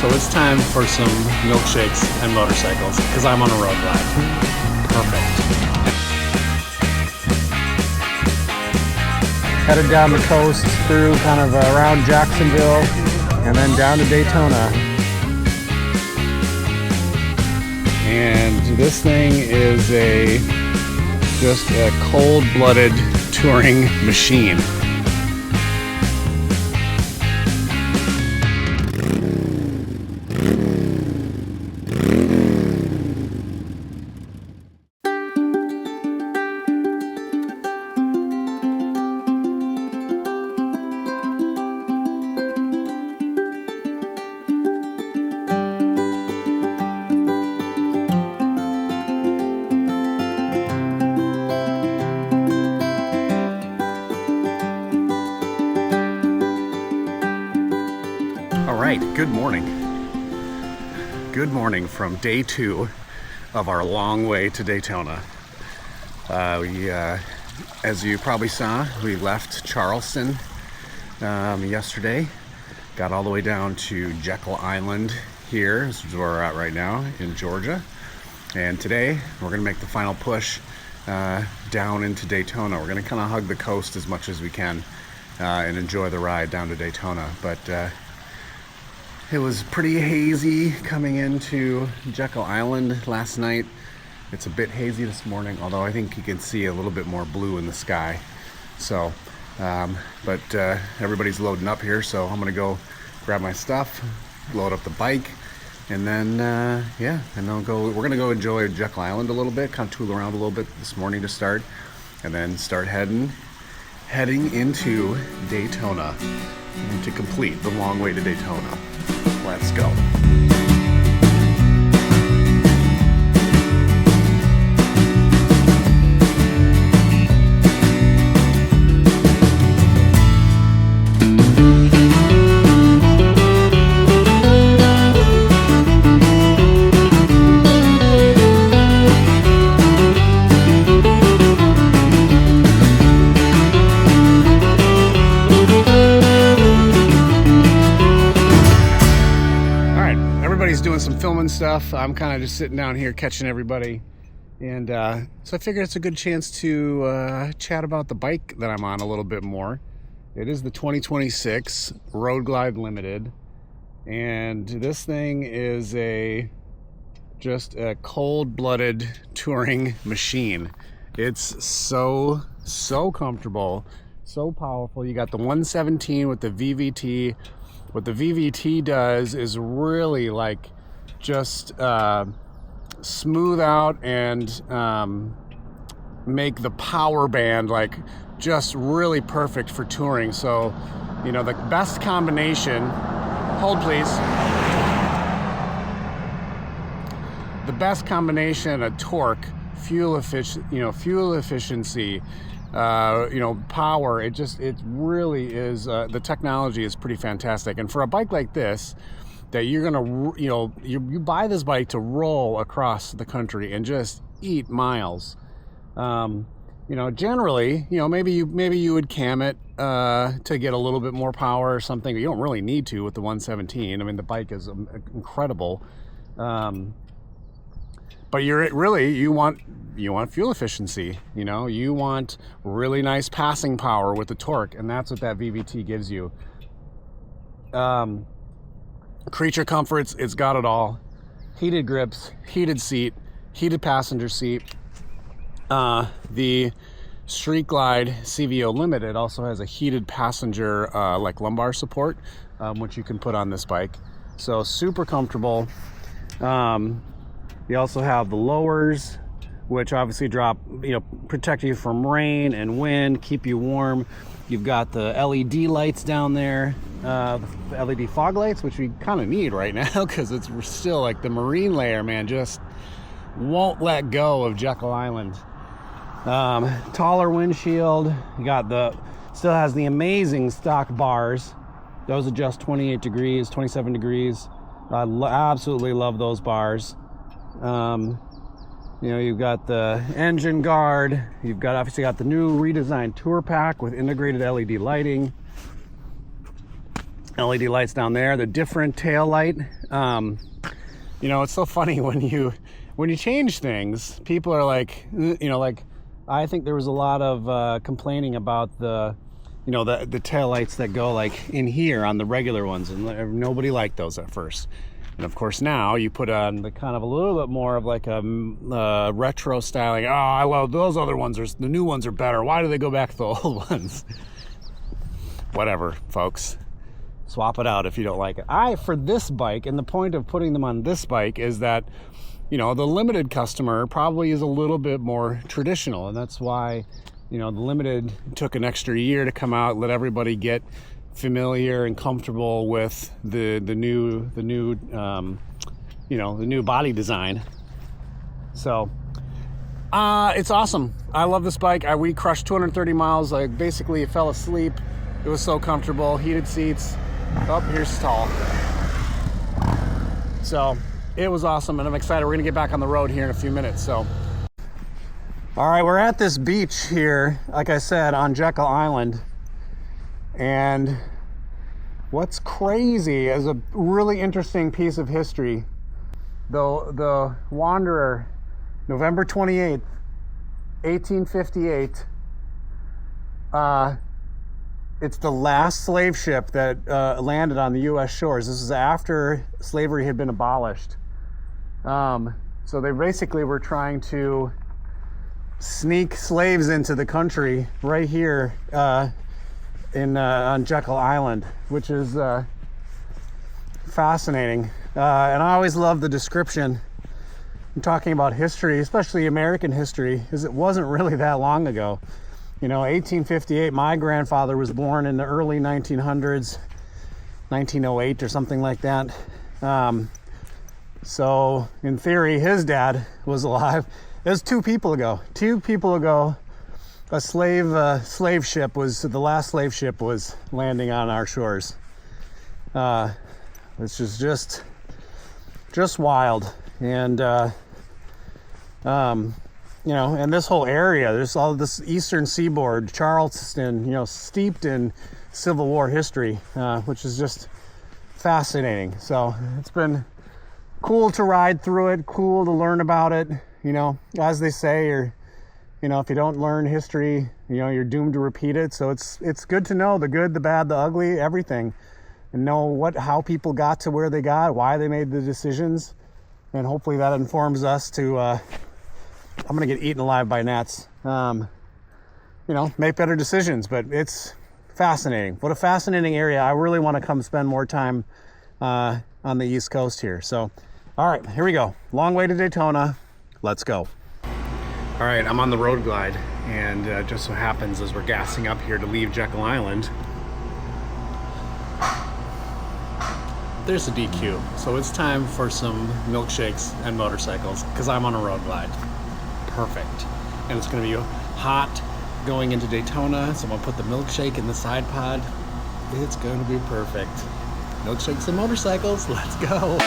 So it's time for some milkshakes and motorcycles because I'm on a road glide. Perfect. Headed down the coast through kind of around Jacksonville and then down to Daytona. And this thing is just a cold-blooded touring machine. Good morning. Good morning from day 2 of our long way to Daytona. As you probably saw, we left Charleston yesterday, got all the way down to Jekyll Island here. This is where we're at right now in Georgia. And today we're gonna make the final push down into Daytona. We're gonna kind of hug the coast as much as we can and enjoy the ride down to Daytona. But it was pretty hazy coming into Jekyll Island last night. It's a bit hazy this morning, although I think you can see a little bit more blue in the sky. So, but everybody's loading up here, so I'm gonna go grab my stuff, load up the bike, and then, yeah, and then we're gonna go enjoy Jekyll Island a little bit, kind of tool around a little bit this morning to start, and then start heading into Daytona and to complete the long way to Daytona. Let's go. Doing some filming stuff. I'm kind of just sitting down here catching everybody, and so I figured it's a good chance to chat about the bike that I'm on a little bit more. It is the 2026 Road Glide Limited, and this thing is just a cold-blooded touring machine. It's so comfortable, so powerful. You got the 117 with the VVT. What the VVT does is really like just smooth out and make the power band like just really perfect for touring. So, you know, the best combination, hold please. The best combination of torque, fuel efficiency, power, it really is, the technology is pretty fantastic. And for a bike like this, that you're gonna, you buy this bike to roll across the country and just eat miles. Generally, maybe you would cam it to get a little bit more power or something. You don't really need to with the 117. I mean, the bike is incredible. But you want fuel efficiency, you want really nice passing power with the torque, and that's what that VVT gives you. Creature comforts, it's got it all. Heated grips, heated seat, heated passenger seat. The Street Glide CVO Limited also has a heated passenger like lumbar support, which you can put on this bike. So super comfortable. You also have the lowers, which obviously protect you from rain and wind, keep you warm. You've got the LED lights down there, the LED fog lights, which we kind of need right now because it's still like the marine layer, man, just won't let go of Jekyll Island. Taller windshield. You got still has the amazing stock bars. Those adjust 28 degrees, 27 degrees. I absolutely love those bars. You've got the engine guard. You've obviously got the new redesigned tour pack with integrated LED lighting. LED lights down there, the different tail light. You know, it's so funny when you change things, people are like, you know, like I think there was a lot of complaining about the, you know, the tail lights that go like in here on the regular ones, and nobody liked those at first. And of course now you put on the kind of a little bit more of like a retro styling. Oh, I love those other ones. The new ones are better. Why do they go back to the old ones? Whatever, folks. Swap it out if you don't like it. For this bike, and the point of putting them on this bike is that, you know, the limited customer probably is a little bit more traditional, and that's why, you know, the limited took an extra year to come out, let everybody get familiar and comfortable with the new you know, the new body design. So it's awesome. I love this bike. We crushed 230 miles. I basically fell asleep. It was so comfortable. Heated seats. Oh, here's stall. So it was awesome, and I'm excited. We're gonna get back on the road here in a few minutes. So, all right, we're at this beach here, like I said, on Jekyll Island. And what's crazy is a really interesting piece of history. The Wanderer, November 28th, 1858, it's the last slave ship that landed on the U.S. shores. This is after slavery had been abolished. So they basically were trying to sneak slaves into the country right here on Jekyll Island, which is fascinating. And I always love the description. I'm talking about history, especially American history, because it wasn't really that long ago. You know, 1858, my grandfather was born in the early 1900s, 1908 or something like that. So in theory, his dad was alive. It was 2 people ago. 2 people ago, a slave ship was, the last slave ship was landing on our shores. Which is just wild. And, you know, and this whole area, there's all this eastern seaboard, Charleston, you know, steeped in Civil War history, which is just fascinating. So it's been cool to ride through it, cool to learn about it. You know, as they say, you know, if you don't learn history, you know, you're doomed to repeat it. So it's good to know the good, the bad, the ugly, everything, and know how people got to where they got, why they made the decisions, and hopefully that informs us to. I'm gonna get eaten alive by gnats. You know, make better decisions. But it's fascinating. What a fascinating area. I really want to come spend more time on the East Coast here. So, all right, here we go. Long way to Daytona. Let's go. All right, I'm on the road glide, and just so happens as we're gassing up here to leave Jekyll Island, there's a DQ. So it's time for some milkshakes and motorcycles, because I'm on a road glide. Perfect. And it's going to be hot going into Daytona, so I'm going to put the milkshake in the side pod. It's going to be perfect. Milkshakes and motorcycles, let's go.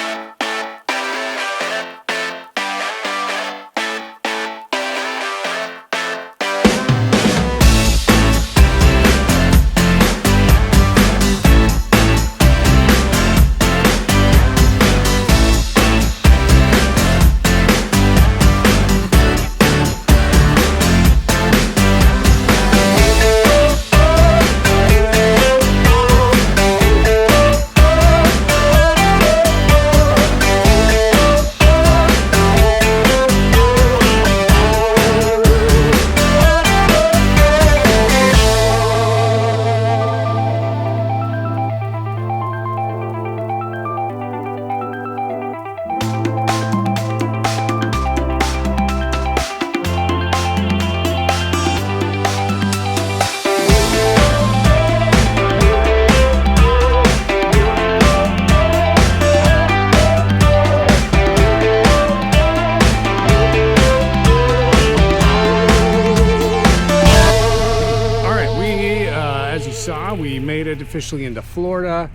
We made it officially into Florida.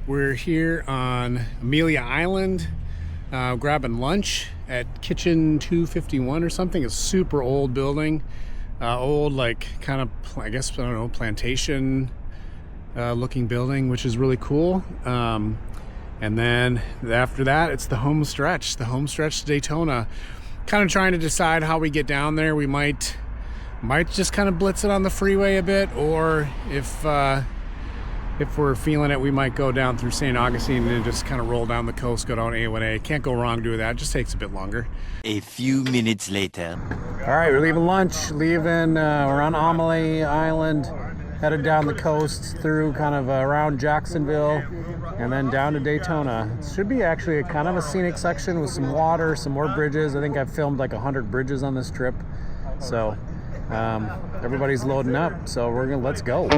We're here on Amelia Island, grabbing lunch at Kitchen 251 or something. It's a super old building, old, like, kind of, I guess, I don't know, plantation looking building, which is really cool. And then after that, it's the home stretch to Daytona. Kind of trying to decide how we get down there. We might just kind of blitz it on the freeway a bit, or if we're feeling it, we might go down through St. Augustine and just kind of roll down the coast, go down A1A. Can't go wrong doing that. It just takes a bit longer. A few minutes later. All right, we're leaving lunch. We're on Amelie Island, headed down the coast through kind of around Jacksonville, and then down to Daytona. It should be actually kind of a scenic section with some water, some more bridges. I think I've filmed like 100 bridges on this trip. So everybody's loading up, so let's go.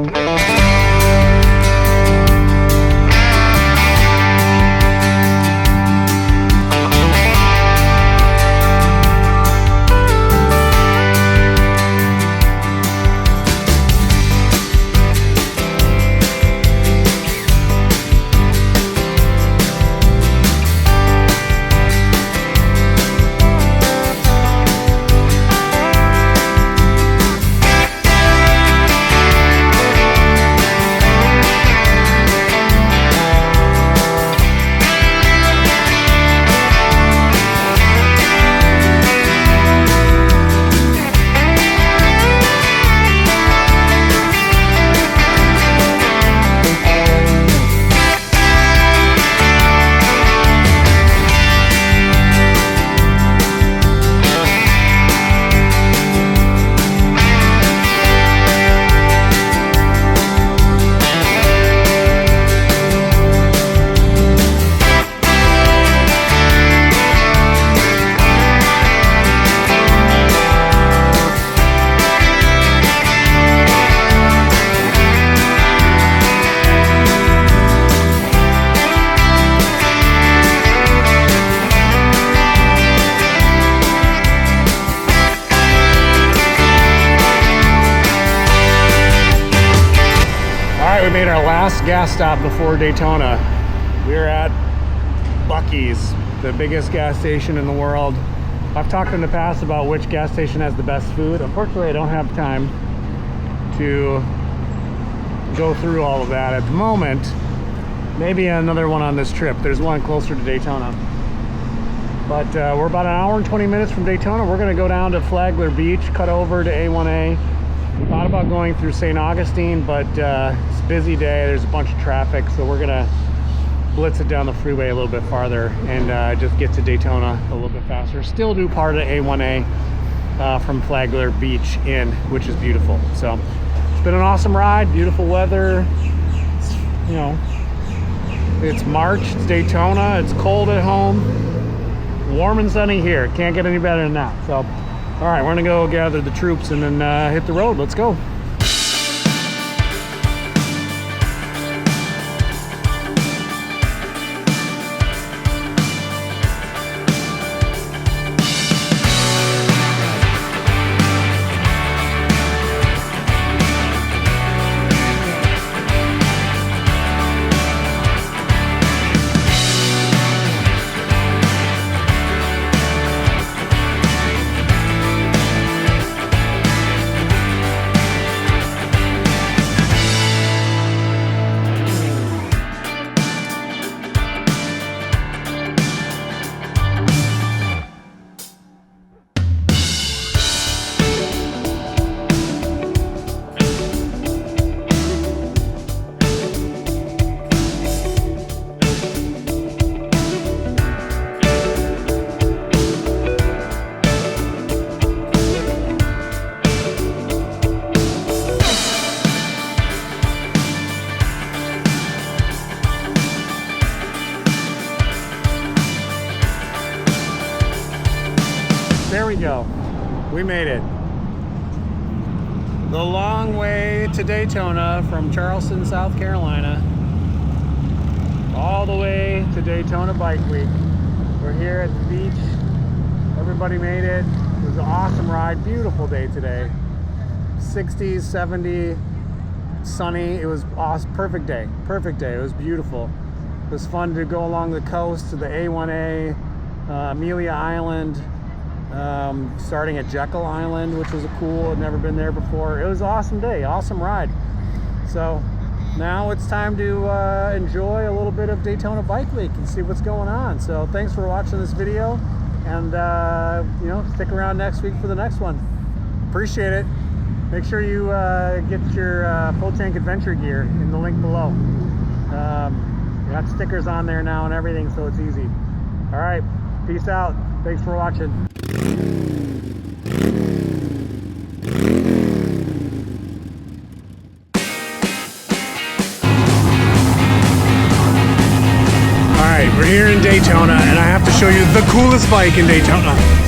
We made our last gas stop before Daytona. We're at Buc-ee's, the biggest gas station in the world. I've talked in the past about which gas station has the best food. Unfortunately, I don't have time to go through all of that at the moment. Maybe another one on this trip. There's one closer to Daytona. But we're about an hour and 20 minutes from Daytona. We're gonna go down to Flagler Beach, cut over to A1A. We thought about going through St. Augustine, but it's a busy day. There's a bunch of traffic, so we're gonna blitz it down the freeway a little bit farther and just get to Daytona a little bit faster. Still do part of A1A from Flagler Beach in, which is beautiful. So it's been an awesome ride, beautiful weather. It's, you know, it's March, it's Daytona, it's cold at home, warm and sunny here. Can't get any better than that. So all right, we're gonna go gather the troops and then hit the road. Let's go. There we go. We made it. The long way to Daytona from Charleston, South Carolina, all the way to Daytona Bike Week. We're here at the beach. Everybody made it. It was an awesome ride. Beautiful day today. 60s, 70, sunny. It was awesome. Perfect day. Perfect day. It was beautiful. It was fun to go along the coast to the A1A, Amelia Island, starting at Jekyll Island, which was cool. I'd never been there before. It was an awesome day, awesome ride. So now it's time to enjoy a little bit of Daytona Bike Week and see what's going on. So thanks for watching this video, and you know, stick around next week for the next one. Appreciate it. Make sure you get your full tank adventure gear in the link below. We got stickers on there now and everything, so it's easy. All right, peace out. Thanks for watching. All right, we're here in Daytona, and I have to show you the coolest bike in Daytona.